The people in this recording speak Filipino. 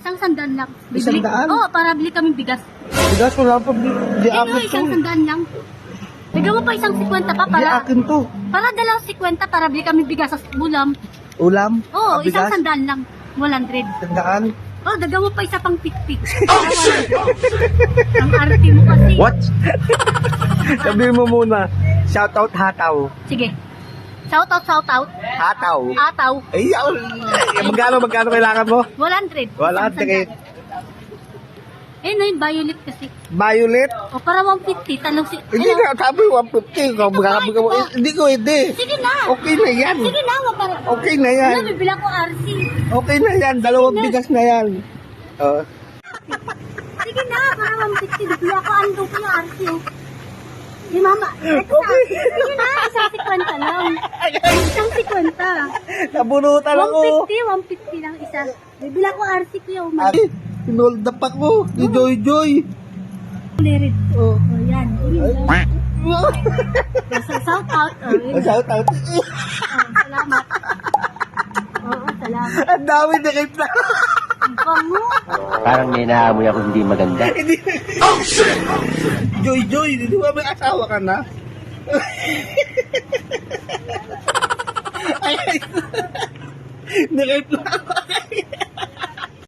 isang sandaan lang. Isang daan? Oo, para bili kami bigas. Bigas, wala pa. Di Ano, akin to. isang sandaan lang. Bigyan mo pa isang 50 pa Di para... akin to. Para dalawang 50 para bili kami bigas sa bulam. Ulam? Oo, isang bigas? sandaan lang. 100. Sandaan? Oh, daga mo pa isa pang pitpit. Ang arte mo kasi. What? Sabihin mo muna. Shoutout hataw. Sige. Shout out, shout out. Hataw. Ataw. Ay, magkano kailangan mo? 100. Wala, Isang direct. sandaan. Eh, no, yung violet kasi. Violet? O, para 150. Talong si... Hindi Ano? na, sabi 150. Magkakabigay mo. Hindi ko, hindi. Sige na. Okay na yan. Sige na, para... Okay na yan. Ano, bibila ko RC. Okay na yan. Dalawang bigas na yan. Sige na, para 150. Bibila ko ando ko yung RC. Di mama. Okay. Sige na, isang 50 lang. Isang 50. Nabunutan ako. 150 lang isa. Bibila ko RC ko yung Ay, pinold up ako. Ni Joy Joy. ulirit. Oh. O, yan. Shout out. Shoutout. Salamat. Oo, salamat. Ang dami na kita. Ang bango. Parang may naamoy ako hindi maganda. Oh, shit! Joy Joy, di ba may asawa ka na? Ay, nakaip na ako.